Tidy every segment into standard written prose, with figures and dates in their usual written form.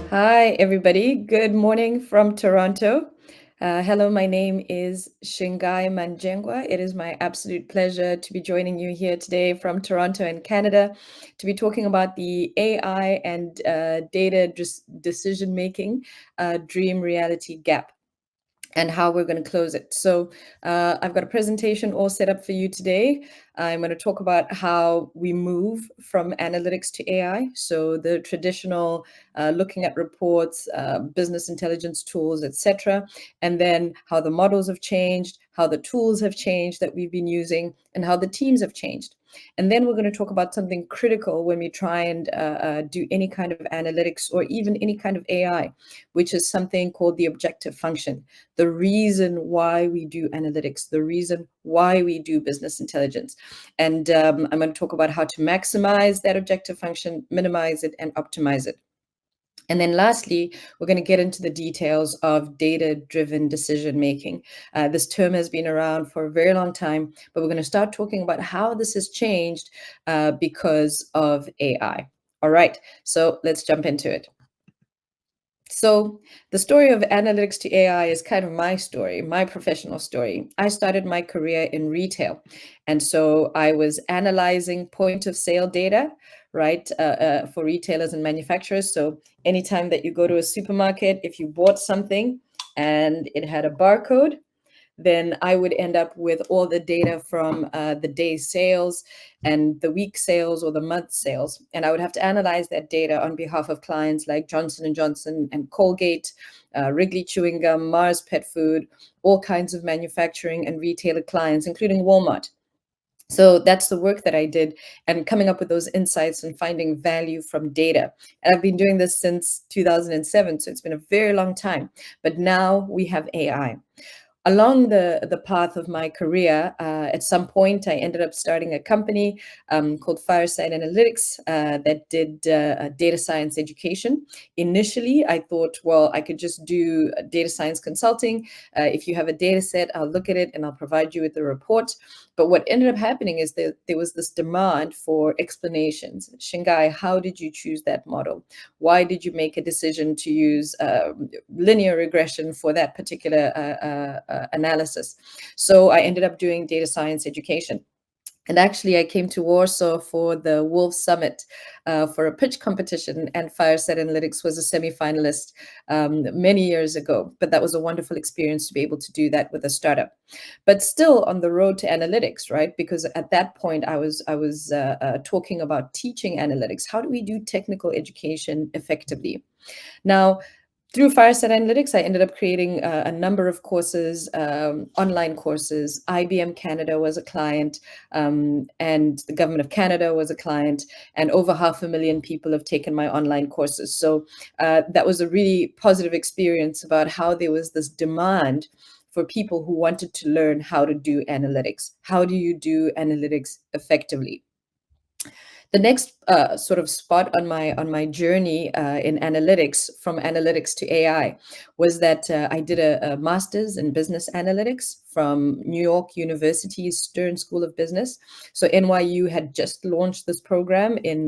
Hi, everybody. Good morning from Toronto. Hello, my name is Shingai Manjengwa. It is my absolute pleasure to be joining you here today from Toronto in Canada to be talking about the AI and data decision making dream reality gap and how we're going to close it. So I've got a presentation all set up for you today. I'm going to talk about how we move from analytics to AI. So the traditional looking at reports, business intelligence tools, etc. And then how the models have changed, how the tools have changed that we've been using, and how the teams have changed. And then we're going to talk about something critical when we try and do any kind of analytics or even any kind of AI, which is something called the objective function, the reason why we do analytics, the reason why we do business intelligence. And I'm going to talk about how to maximize that objective function, minimize it, and optimize it. And then lastly, we're going to get into the details of data-driven decision making. This term has been around for a very long time, but we're going to start talking about how this has changed because of AI. All right, so let's jump into it. So the story of analytics to AI is kind of my story, my professional story. I started my career in retail. And so I was analyzing point of sale data, right, for retailers and manufacturers. So anytime that you go to a supermarket, if you bought something and it had a barcode, then I would end up with all the data from the day's sales and the week sales or the month sales. And I would have to analyze that data on behalf of clients like Johnson & Johnson and Colgate, Wrigley Chewing Gum, Mars Pet Food, all kinds of manufacturing and retailer clients, including Walmart. So that's the work that I did and coming up with those insights and finding value from data. And I've been doing this since 2007, so it's been a very long time. But now we have AI. Along the path of my career, at some point, I ended up starting a company called Fireside Analytics that did data science education. Initially, I thought, well, I could just do data science consulting. If you have a data set, I'll look at it and I'll provide you with a report. But what ended up happening is that there was this demand for explanations. Shingai, how did you choose that model? Why did you make a decision to use linear regression for that particular analysis? So I ended up doing data science education. And actually, I came to Warsaw for the Wolf Summit for a pitch competition, and Fireside Analytics was a semi-finalist many years ago. But that was a wonderful experience to be able to do that with a startup. But still on the road to analytics, right? Because at that point, I was talking about teaching analytics. How do we do technical education effectively? Now, through Fireside Analytics, I ended up creating a number of courses, online courses. IBM Canada was a client, and the government of Canada was a client, and over 500,000 people have taken my online courses. So that was a really positive experience about how there was this demand for people who wanted to learn how to do analytics. How do you do analytics effectively? The next sort of spot on my journey in analytics, from analytics to AI, was that I did a master's in business analytics from New York University's Stern School of Business. So NYU had just launched this program in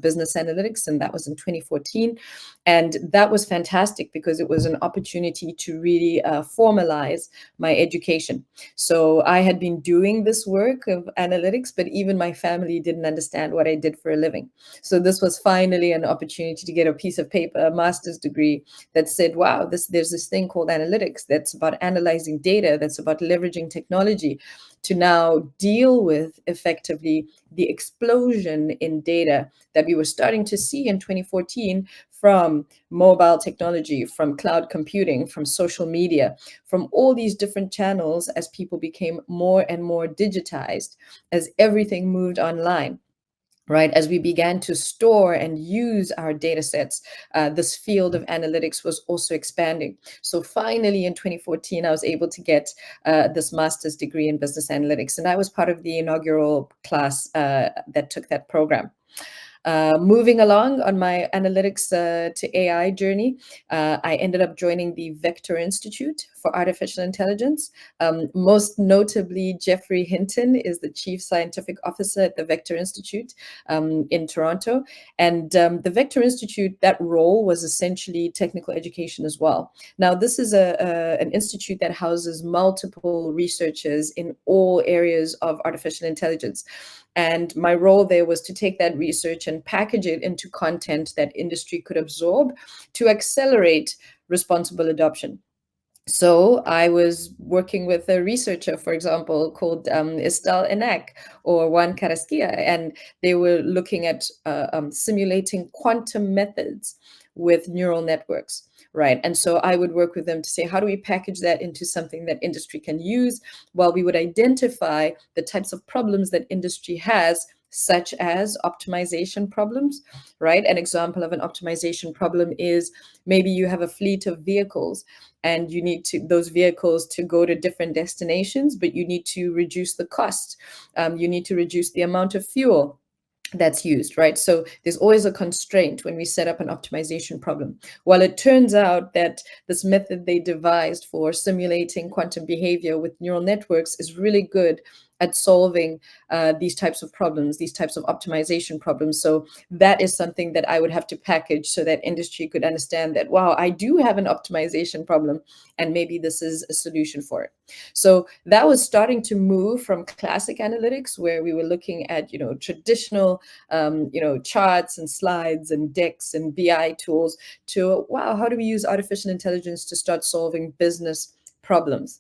business analytics, and that was in 2014. And that was fantastic because it was an opportunity to really formalize my education. So I had been doing this work of analytics, but even my family didn't understand what I did for a living. So this was finally an opportunity to get a piece of paper, a master's degree that said, wow, there's this thing called analytics that's about analyzing data, that's about leveraging technology to now deal with effectively the explosion in data that we were starting to see in 2014 from mobile technology, from cloud computing, from social media, from all these different channels as people became more and more digitized, as everything moved online. Right, as we began to store and use our data sets, this field of analytics was also expanding. So finally, in 2014, I was able to get this master's degree in business analytics, and I was part of the inaugural class that took that program. Moving along on my analytics to AI journey, I ended up joining the Vector Institute for artificial intelligence. Most notably, Jeffrey Hinton is the Chief Scientific Officer at the Vector Institute in Toronto. And the Vector Institute, that role was essentially technical education as well. Now, this is an institute that houses multiple researchers in all areas of artificial intelligence. And my role there was to take that research and package it into content that industry could absorb to accelerate responsible adoption. So I was working with a researcher, for example, called Estelle Enac or Juan Carrasquilla, and they were looking at simulating quantum methods with neural networks, right? And so I would work with them to say, how do we package that into something that industry can use? While we would identify the types of problems that industry has, such as optimization problems, right? An example of an optimization problem is maybe you have a fleet of vehicles and you need those vehicles to go to different destinations, but you need to reduce the cost. You need to reduce the amount of fuel that's used, right? So there's always a constraint when we set up an optimization problem. Well, it turns out that this method they devised for simulating quantum behavior with neural networks is really good at solving these types of problems, these types of optimization problems. So that is something that I would have to package so that industry could understand that, wow, I do have an optimization problem, and maybe this is a solution for it. So that was starting to move from classic analytics, where we were looking at, traditional, charts and slides and decks and BI tools, to, wow, how do we use artificial intelligence to start solving business problems?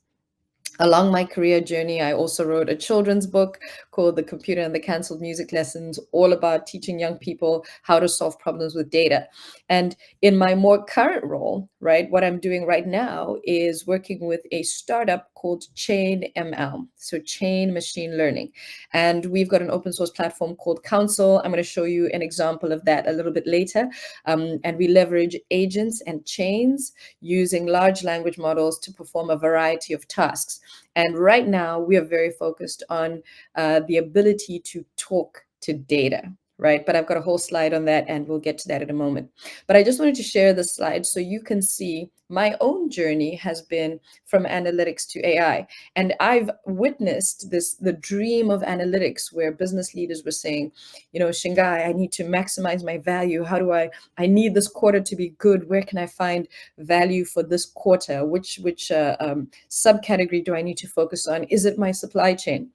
Along my career journey, I also wrote a children's book called The Computer and the Cancelled Music Lessons, all about teaching young people how to solve problems with data. And in my more current role, right, what I'm doing right now is working with a startup called ChainML, so Chain Machine Learning. And we've got an open source platform called Council. I'm going to show you an example of that a little bit later. And we leverage agents and chains using large language models to perform a variety of tasks. And right now, we are very focused on the ability to talk to data, right? But I've got a whole slide on that, and we'll get to that in a moment. But I just wanted to share the slide so you can see my own journey has been from analytics to AI. And I've witnessed the dream of analytics, where business leaders were saying, Shingai, I need to maximize my value. How do I need this quarter to be good. Where can I find value for this quarter? Which subcategory do I need to focus on? Is it my supply chain?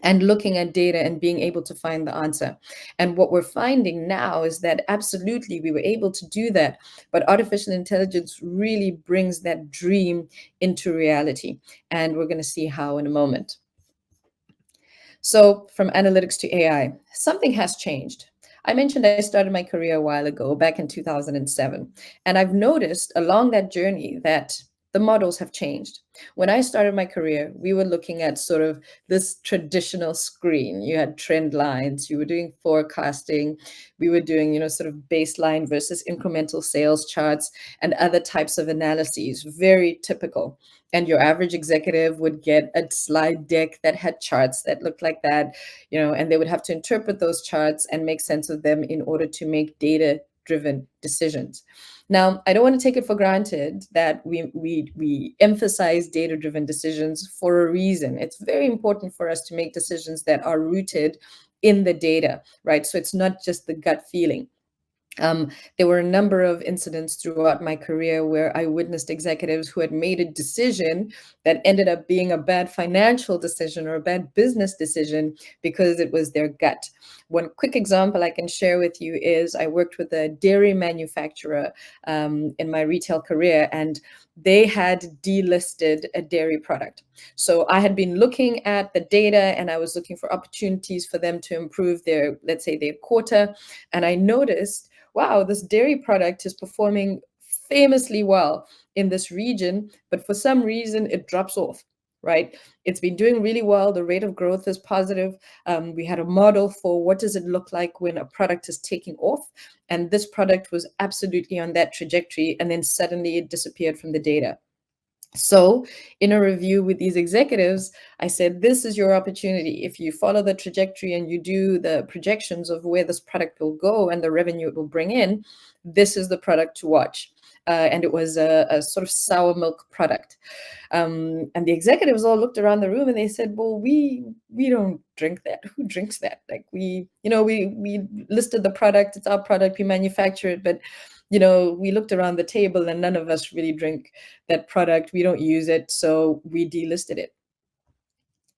And looking at data and being able to find the answer. And what we're finding now is that absolutely we were able to do that, but artificial intelligence really brings that dream into reality. And we're going to see how in a moment. So from analytics to AI, something has changed. I mentioned I started my career a while ago, back in 2007. And I've noticed along that journey that the models have changed. When I started my career, we were looking at sort of this traditional screen. You had trend lines, you were doing forecasting, we were doing, sort of baseline versus incremental sales charts and other types of analyses, very typical. And your average executive would get a slide deck that had charts that looked like that, and they would have to interpret those charts and make sense of them in order to make data-driven decisions. Now, I don't want to take it for granted that we emphasize data-driven decisions for a reason. It's very important for us to make decisions that are rooted in the data, right? So it's not just the gut feeling. There were a number of incidents throughout my career where I witnessed executives who had made a decision that ended up being a bad financial decision or a bad business decision because it was their gut. One quick example I can share with you is I worked with a dairy manufacturer in my retail career, and they had delisted a dairy product. So I had been looking at the data and I was looking for opportunities for them to improve their, let's say, their quarter. And I noticed, wow, this dairy product is performing famously well in this region, but for some reason it drops off, right? It's been doing really well. The rate of growth is positive. We had a model for what does it look like when a product is taking off. And this product was absolutely on that trajectory. And then suddenly it disappeared from the data. So in a review with these executives, I said, this is your opportunity. If you follow the trajectory and you do the projections of where this product will go and the revenue it will bring in, this is the product to watch. and it was a sort of sour milk product. And the executives all looked around the room and they said, "Well, we don't drink that. Who drinks that? Like we listed the product. It's our product. We manufacture it, but." We looked around the table and none of us really drink that product. We don't use it, so we delisted it.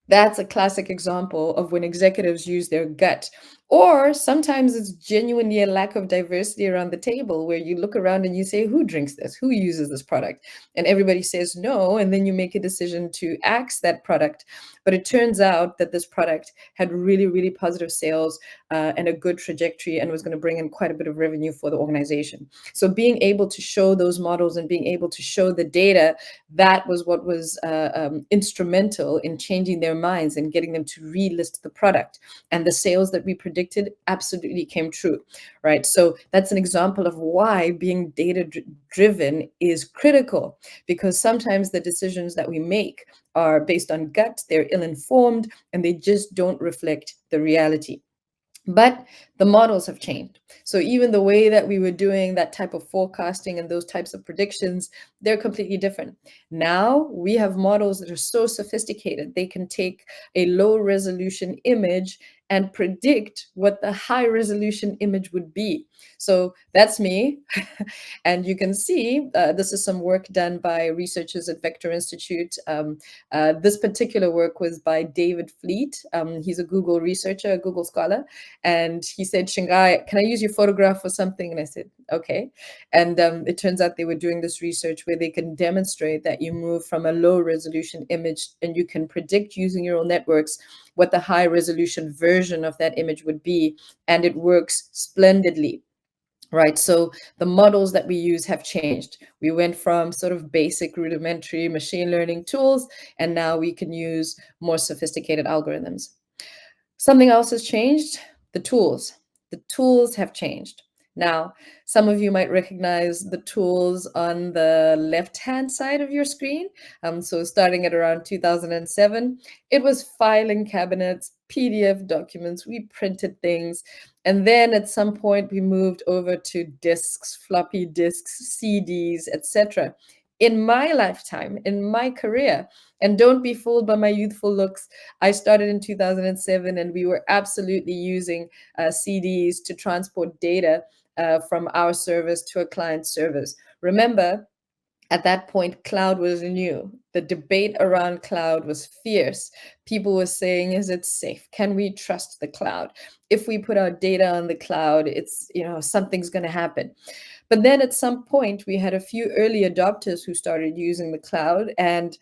That's a classic example of when executives use their gut. Or sometimes it's genuinely a lack of diversity around the table where you look around and you say, who drinks this? Who uses this product? And everybody says no. And then you make a decision to axe that product. But it turns out that this product had really, really positive sales and a good trajectory and was going to bring in quite a bit of revenue for the organization. So being able to show those models and being able to show the data, that was what was instrumental in changing their minds and getting them to relist the product. And the sales that we predicted absolutely came true, right? So that's an example of why being data driven is critical, because sometimes the decisions that we make are based on gut, they're ill-informed, and they just don't reflect the reality. But the models have changed. So even the way that we were doing that type of forecasting and those types of predictions, they're completely different. Now we have models that are so sophisticated, they can take a low resolution image and predict what the high resolution image would be. So that's me. And you can see this is some work done by researchers at Vector Institute. This particular work was by David Fleet. He's a Google researcher, a Google scholar. And he said, Shingai, can I use your photograph for something? And I said, okay. And it turns out they were doing this research where they can demonstrate that you move from a low resolution image and you can predict using neural networks what the high resolution version of that image would be. And it works splendidly. Right. So the models that we use have changed. We went from sort of basic rudimentary machine learning tools, and now we can use more sophisticated algorithms. Something else has changed, the tools. The tools have changed. Now, some of you might recognize the tools on the left-hand side of your screen. So starting at around 2007, it was filing cabinets, PDF documents, we printed things. And then at some point we moved over to disks, floppy disks, CDs, etc. In my lifetime, in my career, and don't be fooled by my youthful looks, I started in 2007 and we were absolutely using CDs to transport data from our service to a client service. Remember, at that point, cloud was new. The debate around cloud was fierce. People were saying, is it safe? Can we trust the cloud? If we put our data on the cloud, it's, something's going to happen. But then at some point, we had a few early adopters who started using the cloud, and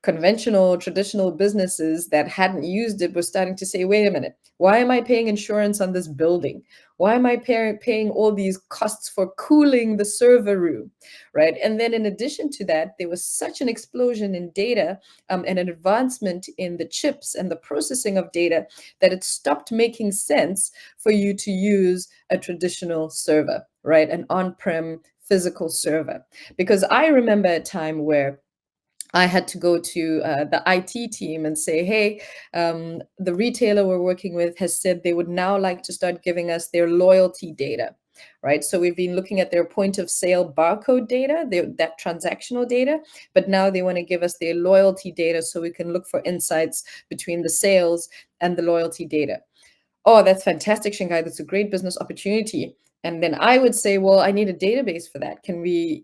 conventional, traditional businesses that hadn't used it were starting to say, wait a minute, why am I paying insurance on this building? Why am I paying all these costs for cooling the server room, right? And then in addition to that, there was such an explosion in data and an advancement in the chips and the processing of data that it stopped making sense for you to use a traditional server, right? An on-prem physical server. Because I remember a time where I had to go to the IT team and say, hey, the retailer we're working with has said they would now like to start giving us their loyalty data, right? So we've been looking at their point of sale barcode data, that transactional data, but now they want to give us their loyalty data so we can look for insights between the sales and the loyalty data. Oh, that's fantastic, Shingai. That's a great business opportunity. And then I would say, well, I need a database for that. Can we,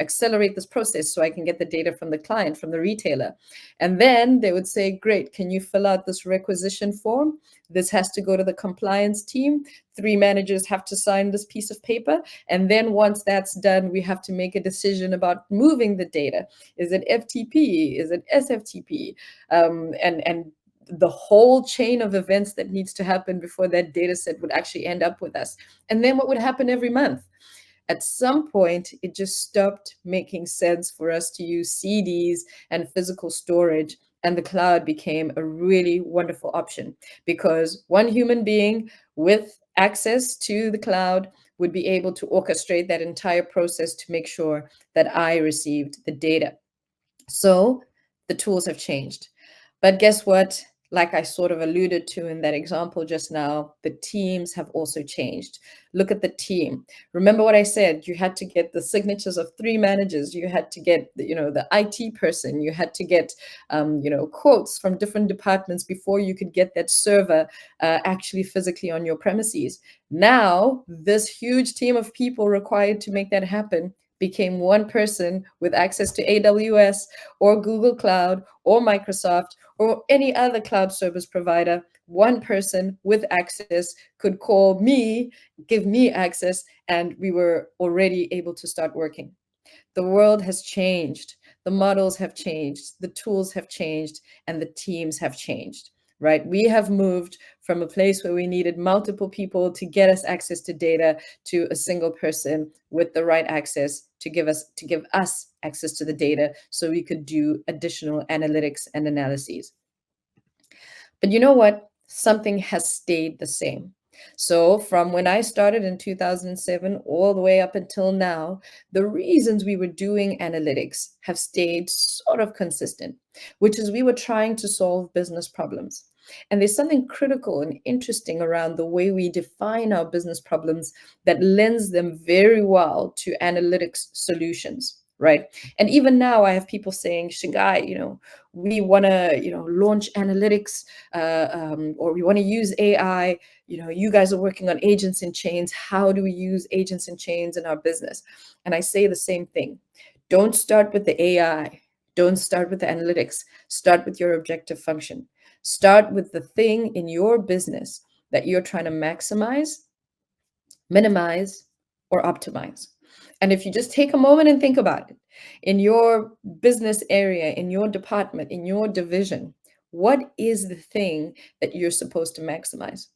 accelerate this process so I can get the data from the client, from the retailer? And then they would say, great, can you fill out this requisition form? This has to go to the compliance team. 3 managers have to sign this piece of paper. And then once that's done, we have to make a decision about moving the data. Is it FTP? Is it SFTP? And the whole chain of events that needs to happen before that data set would actually end up with us. And then what would happen every month? At some point, it just stopped making sense for us to use CDs and physical storage, and the cloud became a really wonderful option because one human being with access to the cloud would be able to orchestrate that entire process to make sure that I received the data. So the tools have changed. But guess what? like I sort of alluded to in that example just now, the teams have also changed. Look at the team. Remember what I said, you had to get the signatures of 3 managers, you had to get the IT person, you had to get quotes from different departments before you could get that server actually physically on your premises. Now, this huge team of people required to make that happen became one person with access to AWS or Google Cloud or Microsoft or any other cloud service provider. One person with access could call me, give me access, and we were already able to start working. The world has changed. The models have changed. The tools have changed, and the teams have changed, right? We have moved from a place where we needed multiple people to get us access to data to a single person with the right access to give us access to the data so we could do additional analytics and analyses. But you know what? Something has stayed the same. So from when I started in 2007 all the way up until now, the reasons we were doing analytics have stayed sort of consistent, which is we were trying to solve business problems. And there's something critical and interesting around the way we define our business problems that lends them very well to analytics solutions, right? And even now, I have people saying, Shingai, we want to, launch analytics, or we want to use AI. You guys are working on agents and chains. How do we use agents and chains in our business? And I say the same thing. Don't start with the AI. Don't start with the analytics. Start with your objective function. Start with the thing in your business that you're trying to maximize, minimize, or optimize. And if you just take a moment and think about it, in your business area, in your department, in your division, what is the thing that you're supposed to maximize?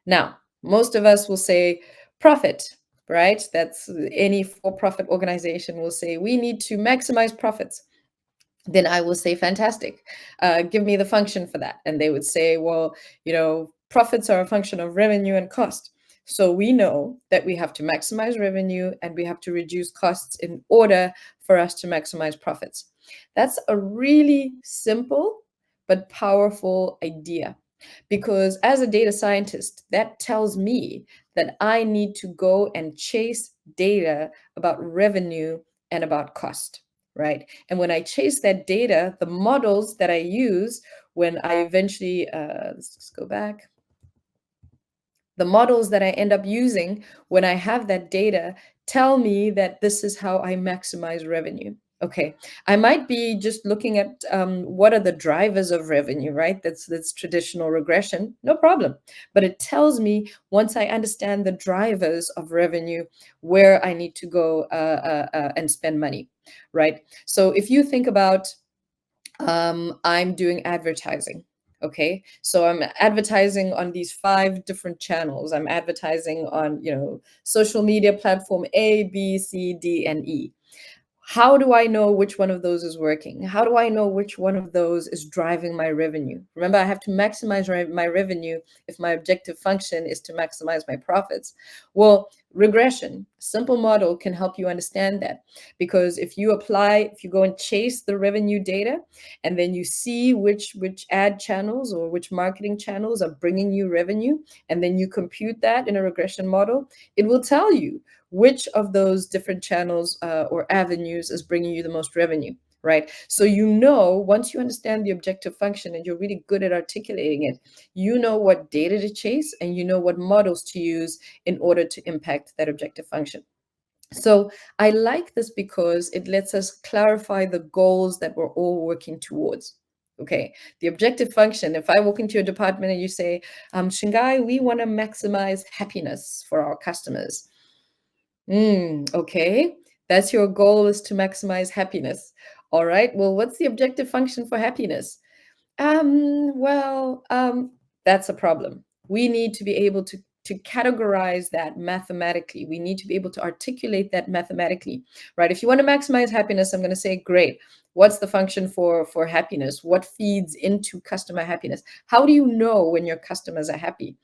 Now, most of us will say profit, right? That's any for-profit organization will say we need to maximize profits. Then I will say, fantastic. Give me the function for that. And they would say, well, profits are a function of revenue and cost. So we know that we have to maximize revenue and we have to reduce costs in order for us to maximize profits. That's a really simple but powerful idea. Because as a data scientist, that tells me that I need to go and chase data about revenue and about cost, right? And when I chase that data, the models that I use when I eventually, let's just go back. The models that I end up using when I have that data tell me that this is how I maximize revenue. Okay, I might be just looking at what are the drivers of revenue, right? That's traditional regression, no problem. But it tells me once I understand the drivers of revenue, where I need to go and spend money, right? So if you think about I'm doing advertising. Okay, so I'm advertising on these 5 different channels. I'm advertising on, social media platform A, B, C, D, and E. How do I know which one of those is working? How do I know which one of those is driving my revenue? Remember, I have to maximize my revenue if my objective function is to maximize my profits. Well, regression, a simple model can help you understand that. Because if you go and chase the revenue data, and then you see which ad channels or which marketing channels are bringing you revenue, and then you compute that in a regression model, it will tell you which of those different channels or avenues is bringing you the most revenue, right? So once you understand the objective function and you're really good at articulating it, you know what data to chase and you know what models to use in order to impact that objective function. So I like this because it lets us clarify the goals that we're all working towards. Okay, the objective function, if I walk into your department and you say, Shingai, we want to maximize happiness for our customers. Okay, that's your goal, is to maximize happiness. All right, well, what's the objective function for happiness? Well, that's a problem. We need to be able to categorize that mathematically. We need to be able to articulate that mathematically, right? If you want to maximize happiness, I'm going to say, great. What's the function for happiness? What feeds into customer happiness? How do you know when your customers are happy?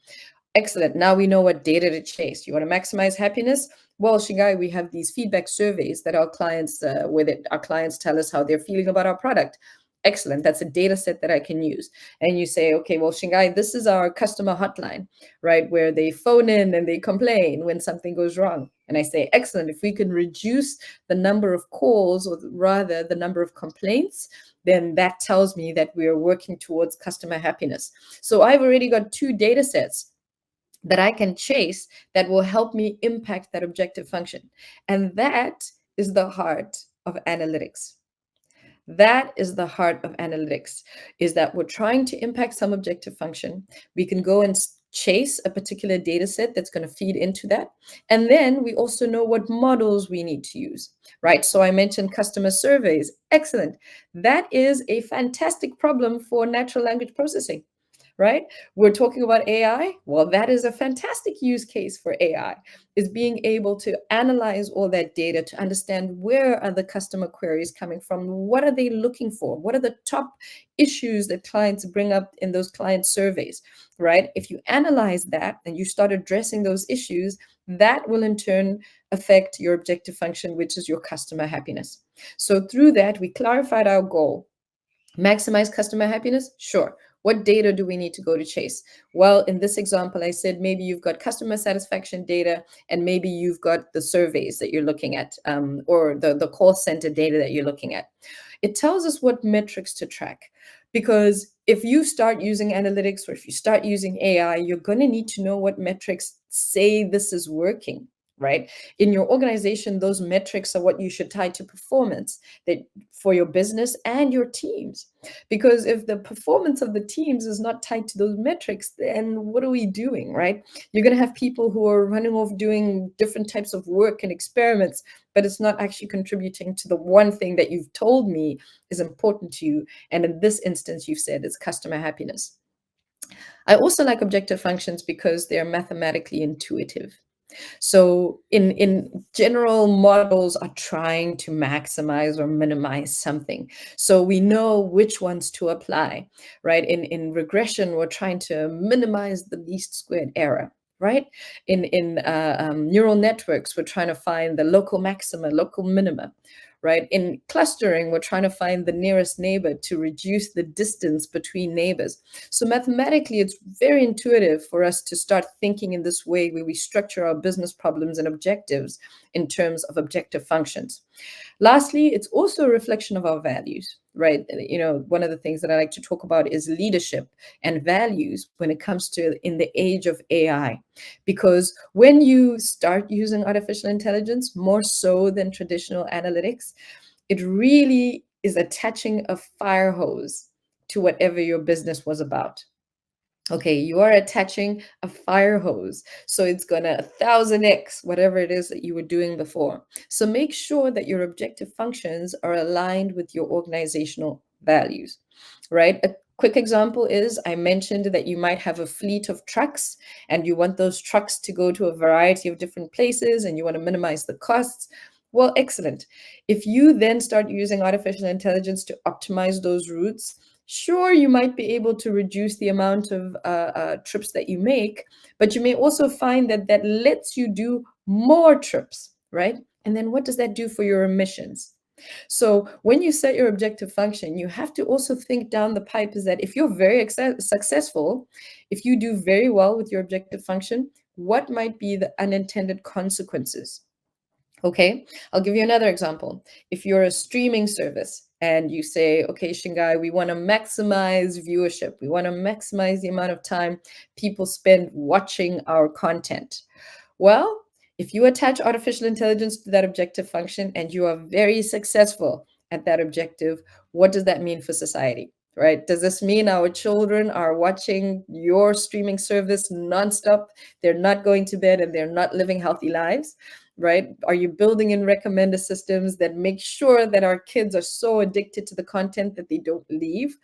Excellent. Now we know what data to chase. You want to maximize happiness? Well, Shingai, we have these feedback surveys that our clients, our clients tell us how they're feeling about our product. Excellent. That's a data set that I can use. And you say, okay, well, Shingai, this is our customer hotline, right? Where they phone in and they complain when something goes wrong. And I say, excellent. If we can reduce the number of calls, or rather the number of complaints, then that tells me that we are working towards customer happiness. So I've already got two data sets that I can chase that will help me impact that objective function. And that is the heart of analytics. That is the heart of analytics, is that we're trying to impact some objective function. We can go and chase a particular data set that's going to feed into that. And then we also know what models we need to use, right? So I mentioned customer surveys. Excellent. That is a fantastic problem for natural language processing, right? We're talking about AI. Well, that is a fantastic use case for AI, is being able to analyze all that data to understand where are the customer queries coming from, what are they looking for, what are the top issues that clients bring up in those client surveys, right? If you analyze that and you start addressing those issues, that will in turn affect your objective function, which is your customer happiness. So through that, we clarified our goal. Maximize customer happiness? Sure. What data do we need to go to chase? Well, in this example, I said maybe you've got customer satisfaction data, and maybe you've got the surveys that you're looking at, or the call center data that you're looking at. It tells us what metrics to track. Because if you start using analytics, or if you start using AI, you're going to need to know what metrics say this is working, right? In your organization, those metrics are what you should tie to performance, that for your business and your teams. Because if the performance of the teams is not tied to those metrics, then what are we doing, right? You're going to have people who are running off doing different types of work and experiments, but it's not actually contributing to the one thing that you've told me is important to you. And in this instance, you've said it's customer happiness. I also like objective functions because they're mathematically intuitive. So in general, models are trying to maximize or minimize something. So we know which ones to apply, right? In regression, we're trying to minimize the least squared error, right? In neural networks, we're trying to find the local maxima, local minima, right? In clustering, we're trying to find the nearest neighbor to reduce the distance between neighbors. So mathematically, it's very intuitive for us to start thinking in this way, where we structure our business problems and objectives in terms of objective functions. Lastly, it's also a reflection of our values, right? You know, one of the things that I like to talk about is leadership and values when it comes to in the age of AI. Because when you start using artificial intelligence, more so than traditional analytics, it really is attaching a fire hose to whatever your business was about. Okay, you are attaching a fire hose. So it's gonna 1000x whatever it is that you were doing before. So make sure that your objective functions are aligned with your organizational values, right? A quick example is I mentioned that you might have a fleet of trucks and you want those trucks to go to a variety of different places and you want to minimize the costs. Well, excellent. If you then start using artificial intelligence to optimize those routes, sure, you might be able to reduce the amount of trips that you make, but you may also find that that lets you do more trips, right? And then what does that do for your emissions? So when you set your objective function, you have to also think down the pipe is that if you're very successful, if you do very well with your objective function, what might be the unintended consequences? Okay, I'll give you another example. If you're a streaming service and you say, okay, Shingai, we want to maximize viewership, we want to maximize the amount of time people spend watching our content. Well, if you attach artificial intelligence to that objective function and you are very successful at that objective, what does that mean for society? Right? Does this mean our children are watching your streaming service nonstop? They're not going to bed and they're not living healthy lives, right? Are you building in recommender systems that make sure that our kids are so addicted to the content that they don't leave,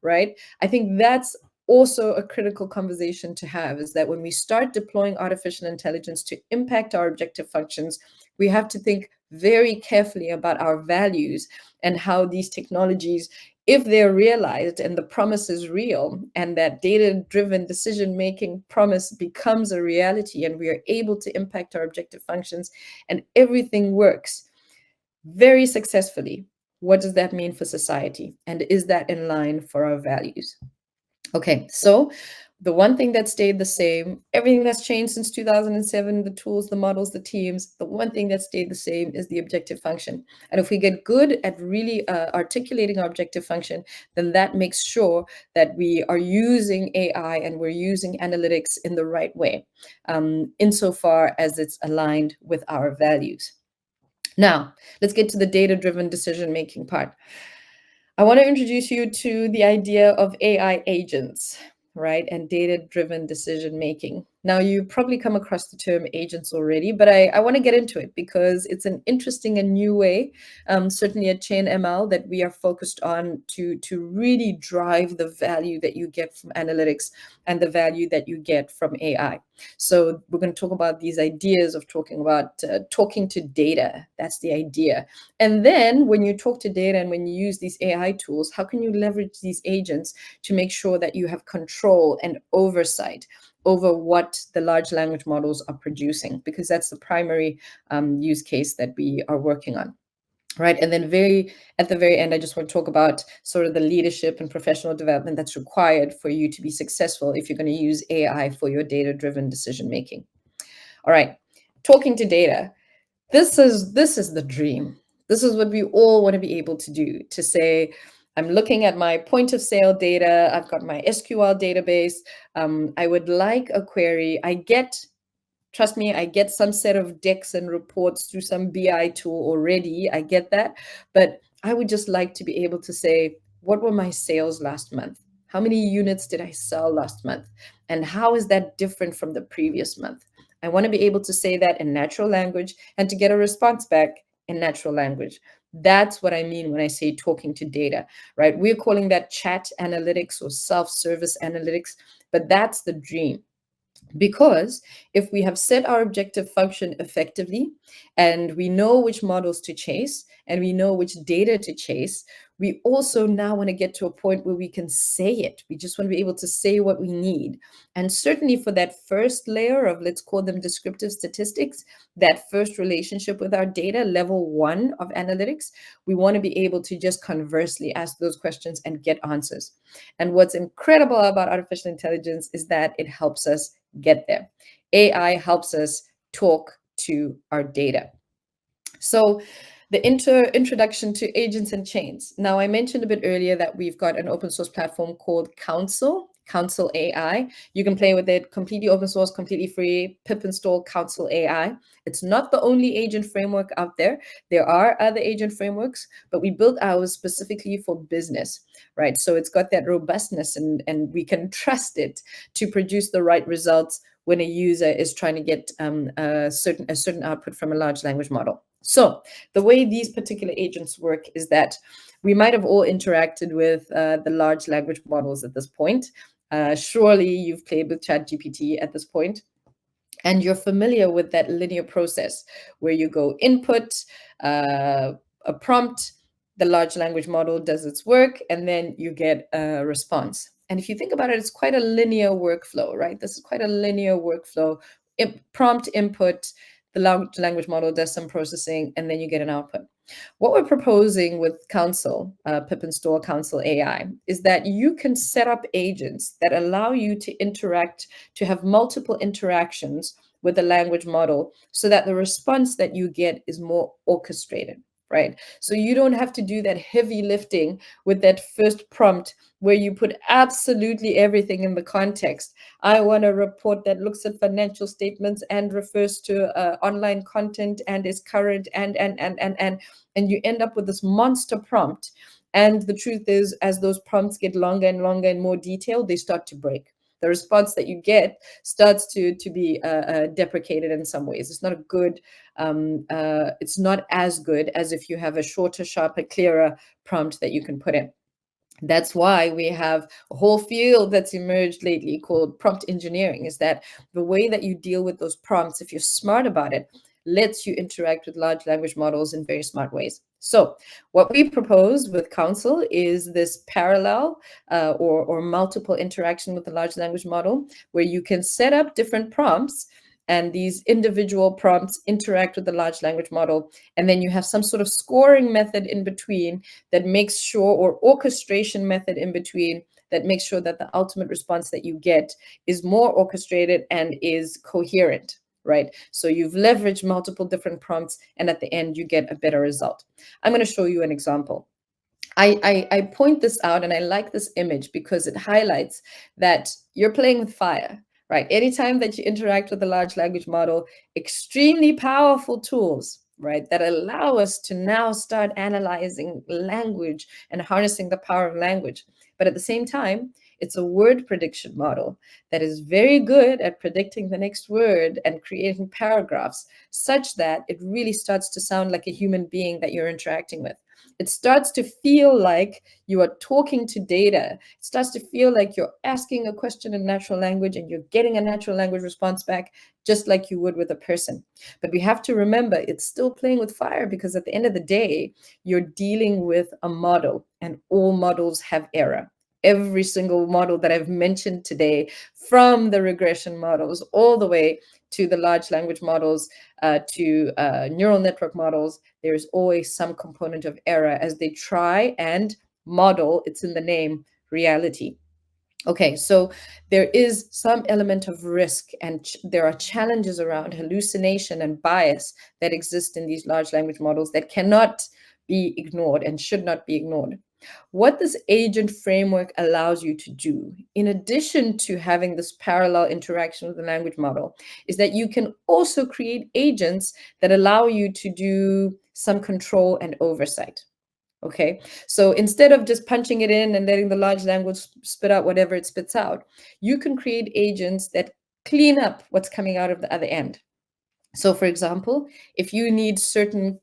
right? I think that's also a critical conversation to have, is that when we start deploying artificial intelligence to impact our objective functions, we have to think very carefully about our values and how these technologies, if they're realized and the promise is real and that data-driven decision-making promise becomes a reality and we are able to impact our objective functions and everything works very successfully, What does that mean for society? And is that in line for our values? Okay, so the one thing that stayed the same, everything that's changed since 2007, the tools, the models, the teams, the one thing that stayed the same is the objective function. And if we get good at really articulating our objective function, then that makes sure that we are using AI and we're using analytics in the right way, insofar as it's aligned with our values. Now, let's get to the data-driven decision-making part. I want to introduce you to the idea of AI agents, right? And data-driven decision making. Now, you probably come across the term agents already, but I want to get into it because it's an interesting and new way, certainly at ChainML, that we are focused on to really drive the value that you get from analytics and the value that you get from AI. So we're going to talk about these ideas of talking about talking to data. That's the idea. And then when you talk to data and when you use these AI tools, how can you leverage these agents to make sure that you have control and oversight over what the large language models are producing? Because that's the primary use case that we are working on. Right. And then at the very end, I just want to talk about sort of the leadership and professional development that's required for you to be successful if you're going to use AI for your data-driven decision making. All right. Talking to data. This is the dream. This is what we all want to be able to do, to say, I'm looking at my point of sale data. I've got my SQL database. I would like a query. Trust me, I get some set of decks and reports through some BI tool already. I get that. But I would just like to be able to say, what were my sales last month? How many units did I sell last month? And how is that different from the previous month? I want to be able to say that in natural language and to get a response back in natural language. That's what I mean when I say talking to data, right? We're calling that chat analytics or self-service analytics, but that's the dream. Because if we have set our objective function effectively and we know which models to chase and we know which data to chase, we also now want to get to a point where we can say it. We just want to be able to say what we need. And certainly for that first layer of, let's call them descriptive statistics, that first relationship with our data, level 1 of analytics, we want to be able to just conversely ask those questions and get answers. And what's incredible about artificial intelligence is that it helps us get there. AI helps us talk to our data. So the introduction to agents and chains. Now, I mentioned a bit earlier that we've got an open source platform called Council AI. You can play with it, completely open source, completely free. Pip install Council AI. It's not the only agent framework out there. There are other agent frameworks, but we built ours specifically for business, right? So it's got that robustness and we can trust it to produce the right results when a user is trying to get a certain output from a large language model. So the way these particular agents work is that we might have all interacted with the large language models at this point. Surely you've played with ChatGPT at this point, and you're familiar with that linear process where you go input, a prompt, the large language model does its work, and then you get a response. And if you think about it, it's quite a linear workflow, right? This is quite a linear workflow. Prompt input, the large language model does some processing, and then you get an output. What we're proposing with Pip install Council AI, is that you can set up agents that allow you to interact, to have multiple interactions with the language model so that the response that you get is more orchestrated, right? So you don't have to do that heavy lifting with that first prompt where you put absolutely everything in the context. I want a report that looks at financial statements and refers to online content and is current and you end up with this monster prompt. And the truth is, as those prompts get longer and longer and more detailed, they start to break. The response that you get starts to be deprecated in some ways. It's not a good, it's not as good as if you have a shorter, sharper, clearer prompt that you can put in. That's why we have a whole field that's emerged lately called prompt engineering, is that the way that you deal with those prompts, if you're smart about it, lets you interact with large language models in very smart ways. So what we propose with Council is this parallel or multiple interaction with the large language model, where you can set up different prompts and these individual prompts interact with the large language model. And then you have some sort of scoring method in between that makes sure, or orchestration method in between, that makes sure that the ultimate response that you get is more orchestrated and is coherent, right? So you've leveraged multiple different prompts, and at the end, you get a better result. I'm going to show you an example. I point this out, and I like this image because it highlights that you're playing with fire, right? Anytime that you interact with a large language model, extremely powerful tools, right, that allow us to now start analyzing language and harnessing the power of language. But at the same time, it's a word prediction model that is very good at predicting the next word and creating paragraphs such that it really starts to sound like a human being that you're interacting with. It starts to feel like you are talking to data. It starts to feel like you're asking a question in natural language and you're getting a natural language response back, just like you would with a person. But we have to remember it's still playing with fire, because at the end of the day, you're dealing with a model, and all models have error. Every single model that I've mentioned today, from the regression models all the way to the large language models, to neural network models, there's always some component of error as they try and model, it's in the name, reality. Okay, so there is some element of risk, and there are challenges around hallucination and bias that exist in these large language models that cannot be ignored and should not be ignored. What this agent framework allows you to do, in addition to having this parallel interaction with the language model, is that you can also create agents that allow you to do some control and oversight. Okay, so instead of just punching it in and letting the large language spit out whatever it spits out, you can create agents that clean up what's coming out of the other end. So, for example, if you need certain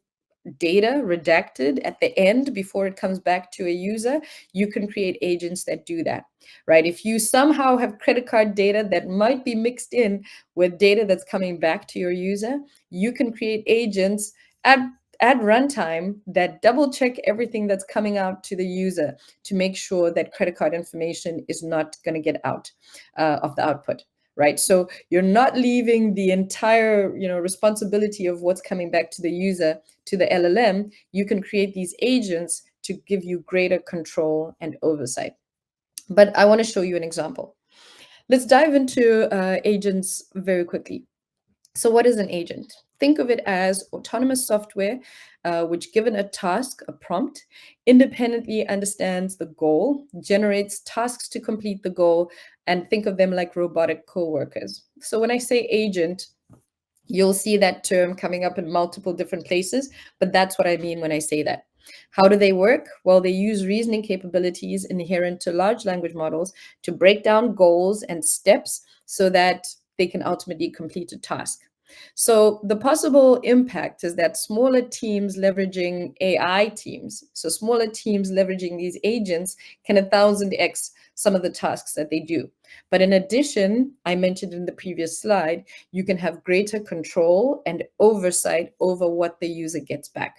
data redacted at the end before it comes back to a user, you can create agents that do that, right? If you somehow have credit card data that might be mixed in with data that's coming back to your user, you can create agents at runtime that double check everything that's coming out to the user to make sure that credit card information is not going to get out of the output, right? So you're not leaving the entire, responsibility of what's coming back to the user to the LLM. You can create these agents to give you greater control and oversight. But I want to show you an example. Let's dive into agents very quickly. So what is an agent? Think of it as autonomous software, which, given a task, a prompt, independently understands the goal, generates tasks to complete the goal, and think of them like robotic co-workers. So when I say agent, you'll see that term coming up in multiple different places, but that's what I mean when I say that. How do they work? Well, they use reasoning capabilities inherent to large language models to break down goals and steps so that they can ultimately complete a task. So the possible impact is that smaller teams leveraging AI teams, so smaller teams leveraging these agents, can 1000x some of the tasks that they do. But in addition, I mentioned in the previous slide, you can have greater control and oversight over what the user gets back.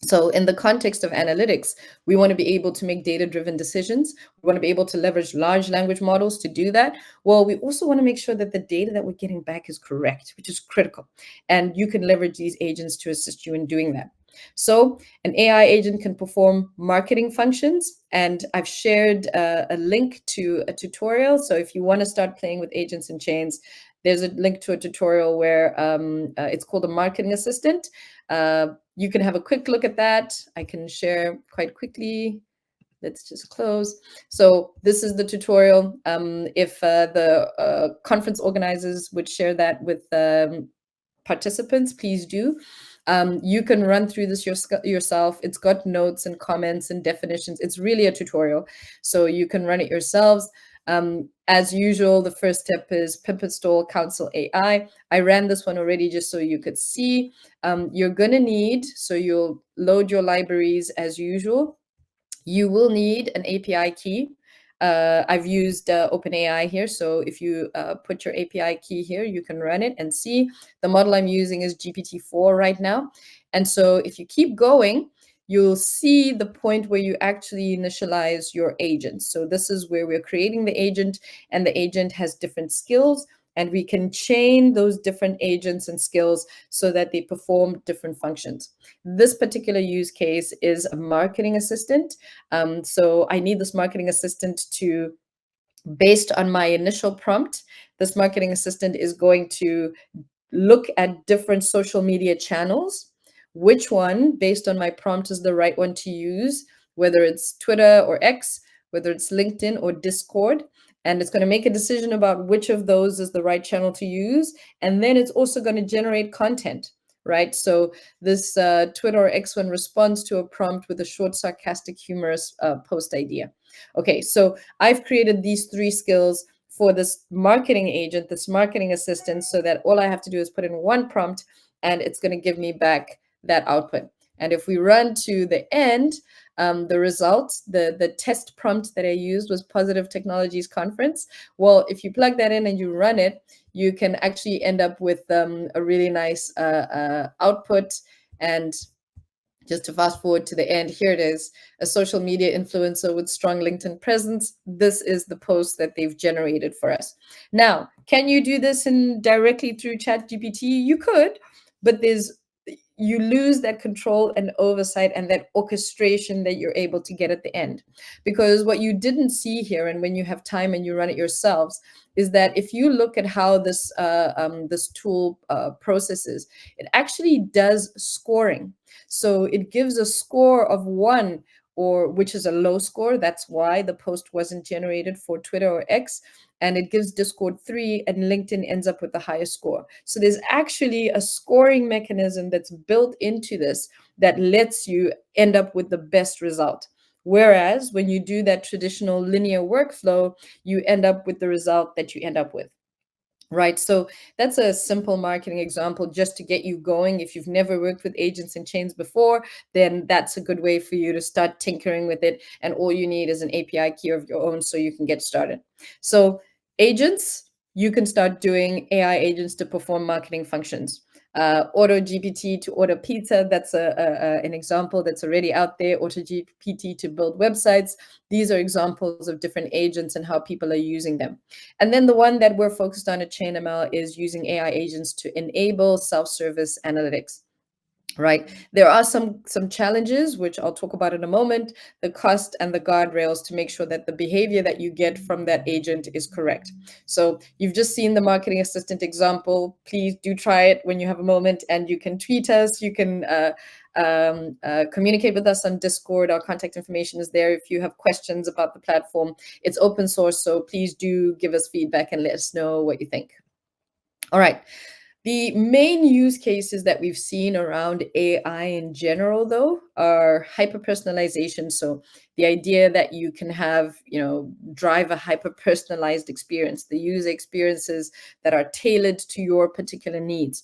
So in the context of analytics, we want to be able to make data-driven decisions. We want to be able to leverage large language models to do that. Well, we also want to make sure that the data that we're getting back is correct, which is critical. And you can leverage these agents to assist you in doing that. So an AI agent can perform marketing functions, and I've shared a link to a tutorial. So if you want to start playing with agents and chains, there's a link to a tutorial where it's called a marketing assistant. You can have a quick look at that. I can share quite quickly. Let's just close. So this is the tutorial. If the conference organizers would share that with participants, please do. You can run through this yourself. It's got notes and comments and definitions. It's really a tutorial, so you can run it yourselves. As usual, the first step is pimp install Council AI. I ran this one already just so you could see. You're going to need, so you'll load your libraries as usual. You will need an API key. I've used OpenAI here, so if you put your API key here, you can run it and see. The model I'm using is GPT-4 right now. And so if you keep going, you'll see the point where you actually initialize your agent. So this is where we're creating the agent, and the agent has different skills. and we can chain those different agents and skills so that they perform different functions. This particular use case is a marketing assistant. So I need this marketing assistant to, based on my initial prompt, this marketing assistant is going to look at different social media channels, which one, based on my prompt, is the right one to use, whether it's Twitter or X, whether it's LinkedIn or Discord. And it's going to make a decision about which of those is the right channel to use. And then it's also going to generate content, right? So this Twitter or X one responds to a prompt with a short, sarcastic, humorous post idea. Okay, so I've created these three skills for this marketing agent, this marketing assistant, so that all I have to do is put in one prompt and it's going to give me back that output. And if we run to the end, the results, the test prompt that I used was Positive Technologies Conference. Well, if you plug that in and you run it, you can actually end up with a really nice output. And just to fast forward to the end, here it is, a social media influencer with strong LinkedIn presence. This is the post that they've generated for us. Now, can you do this directly through ChatGPT? You could, but you lose that control and oversight and that orchestration that you're able to get at the end. Because what you didn't see here, and when you have time and you run it yourselves, is that if you look at how this tool processes, it actually does scoring. So it gives a score of 1, or which is a low score. That's why the post wasn't generated for Twitter or X. And it gives Discord 3, and LinkedIn ends up with the highest score. So there's actually a scoring mechanism that's built into this that lets you end up with the best result. Whereas when you do that traditional linear workflow, you end up with the result that you end up with. Right. So that's a simple marketing example just to get you going. If you've never worked with agents and chains before, then that's a good way for you to start tinkering with it. And all you need is an API key of your own so you can get started. So agents, you can start doing AI agents to perform marketing functions. Auto GPT to order pizza, that's an example that's already out there. Auto GPT to build websites. These are examples of different agents and how people are using them. And then the one that we're focused on at ChainML is using AI agents to enable self-service analytics. Right. There are some challenges, which I'll talk about in a moment, the cost and the guardrails to make sure that the behavior that you get from that agent is correct. So you've just seen the marketing assistant example. Please do try it when you have a moment, and you can tweet us. You can communicate with us on Discord. Our contact information is there if you have questions about the platform. It's open source, so please do give us feedback and let us know what you think. All right. The main use cases that we've seen around AI in general, though, are hyper-personalization. So the idea that you can have, drive a hyper-personalized experience, the user experiences that are tailored to your particular needs.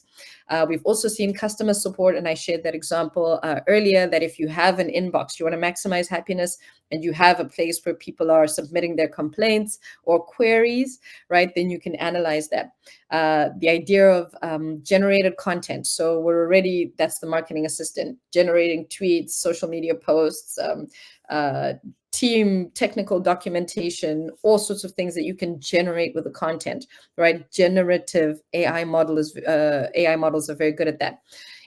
We've also seen customer support, and I shared that example earlier, that if you have an inbox, you want to maximize happiness, and you have a place where people are submitting their complaints or queries, right, then you can analyze that. The idea of generated content. So that's the marketing assistant, generating tweets, social media posts, team technical documentation, all sorts of things that you can generate with the content, right? Generative AI models are very good at that.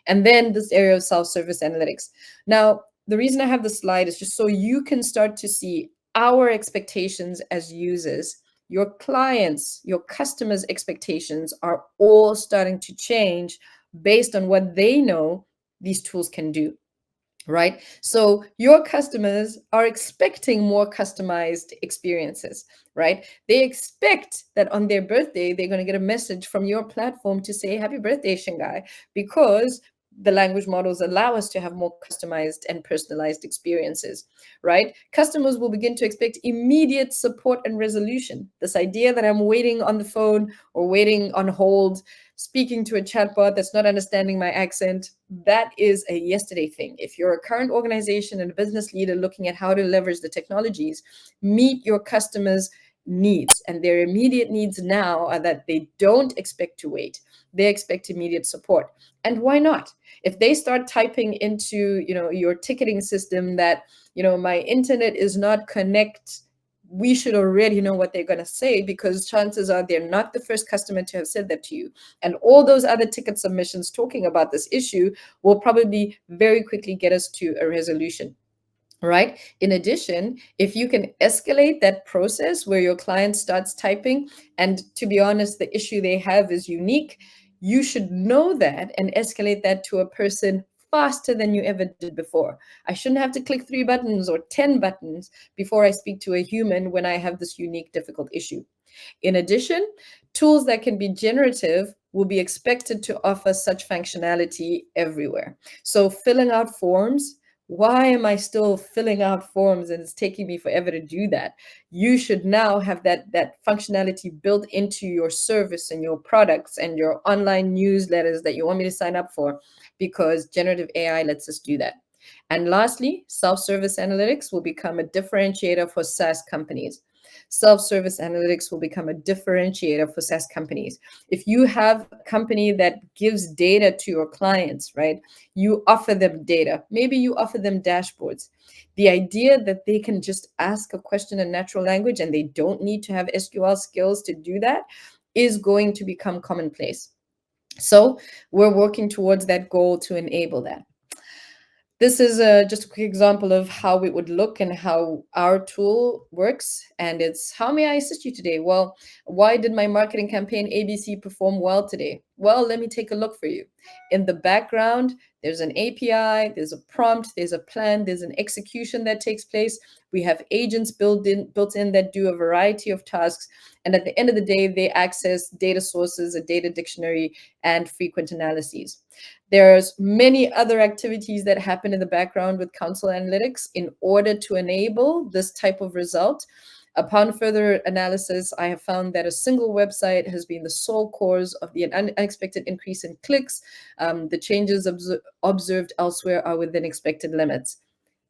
And then this area of self-service analytics. Now, the reason I have the slide is just so you can start to see our expectations as users. Your clients, your customers' expectations are all starting to change based on what they know these tools can do. Right? So your customers are expecting more customized experiences, right? They expect that on their birthday, they're going to get a message from your platform to say, happy birthday, Shingai, because the language models allow us to have more customized and personalized experiences, right? Customers will begin to expect immediate support and resolution. This idea that I'm waiting on the phone or waiting on hold, speaking to a chatbot that's not understanding my accent, that is a yesterday thing. If you're a current organization and a business leader looking at how to leverage the technologies, meet your customers' needs. And their immediate needs now are that they don't expect to wait. They expect immediate support. And why not? If they start typing into, your ticketing system that, my internet is not we should already know what they're going to say, because chances are they're not the first customer to have said that to you. And all those other ticket submissions talking about this issue will probably very quickly get us to a resolution. Right. In addition, if you can escalate that process where your client starts typing, and to be honest, the issue they have is unique, you should know that and escalate that to a person faster than you ever did before. I shouldn't have to click 3 buttons or 10 buttons before I speak to a human when I have this unique, difficult issue. In addition, tools that can be generative will be expected to offer such functionality everywhere. So filling out forms, why am I still filling out forms and it's taking me forever to do that? You should now have that functionality built into your service and your products and your online newsletters that you want me to sign up for, because generative AI lets us do that. And lastly, self-service analytics will become a differentiator for SaaS companies. Self-service analytics will become a differentiator for SaaS companies. If you have a company that gives data to your clients, right, you offer them data, maybe you offer them dashboards. The idea that they can just ask a question in natural language and they don't need to have SQL skills to do that is going to become commonplace. So we're working towards that goal to enable that. This is just a quick example of how it would look and how our tool works. And it's, how may I assist you today? Well, why did my marketing campaign ABC perform well today? Well, let me take a look for you. In the background, there's an API, there's a prompt, there's a plan, there's an execution that takes place. We have agents built in that do a variety of tasks. And at the end of the day, they access data sources, a data dictionary, and frequent analyses. There's many other activities that happen in the background with console analytics in order to enable this type of result. Upon further analysis, I have found that a single website has been the sole cause of the unexpected increase in clicks. The changes observed elsewhere are within expected limits.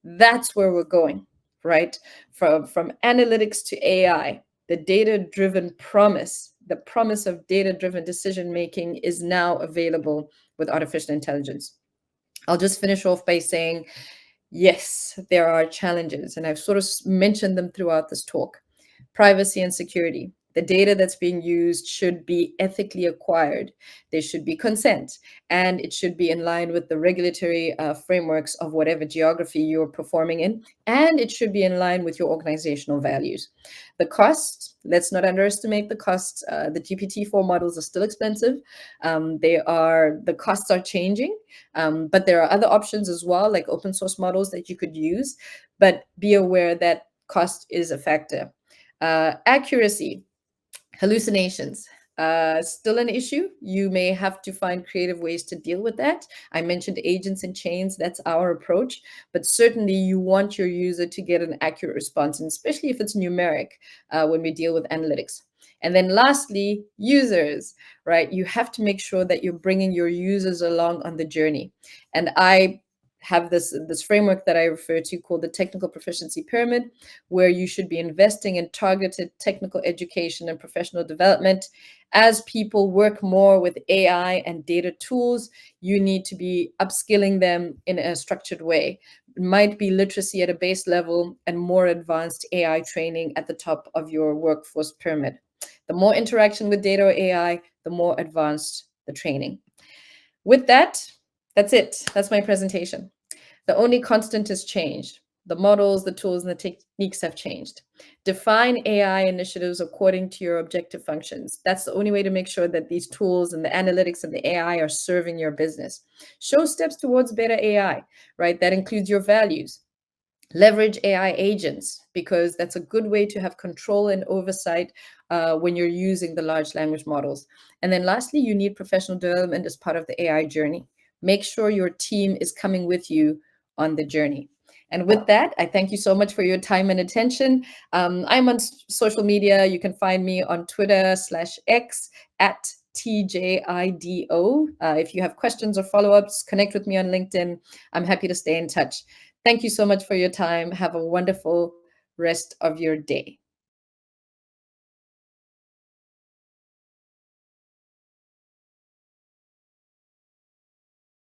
That's where we're going, right? From analytics to AI, the data-driven promise, the promise of data-driven decision-making is now available with artificial intelligence. I'll just finish off by saying, yes, there are challenges, and I've sort of mentioned them throughout this talk. Privacy and security. The data that's being used should be ethically acquired. There should be consent, and it should be in line with the regulatory frameworks of whatever geography you're performing in, and it should be in line with your organizational values. The cost, let's not underestimate the costs. The GPT-4 models are still expensive. The costs are changing, but there are other options as well, like open source models that you could use, but be aware that cost is a factor. Accuracy, hallucinations, still an issue. You may have to find creative ways to deal with that. I mentioned agents and chains. That's our approach. But certainly you want your user to get an accurate response, and especially if it's numeric when we deal with analytics. And then lastly, users, right? You have to make sure that you're bringing your users along on the journey. And I have this framework that I refer to called the technical proficiency pyramid, where you should be investing in targeted technical education and professional development. As people work more with AI and data tools, you need to be upskilling them in a structured way. It might be literacy at a base level and more advanced AI training at the top of your workforce pyramid. The more interaction with data or AI, the more advanced the training. With that, that's it. That's my presentation. The only constant is change. The models, the tools, and the techniques have changed. Define AI initiatives according to your objective functions. That's the only way to make sure that these tools and the analytics and the AI are serving your business. Show steps towards better AI, right? That includes your values. Leverage AI agents, because that's a good way to have control and oversight when you're using the large language models. And then lastly, you need professional development as part of the AI journey. Make sure your team is coming with you on the journey. And with that, I thank you so much for your time and attention. I'm on social media. You can find me on Twitter/X at TJIDO. If you have questions or follow-ups, connect with me on LinkedIn. I'm happy to stay in touch. Thank you so much for your time. Have a wonderful rest of your day.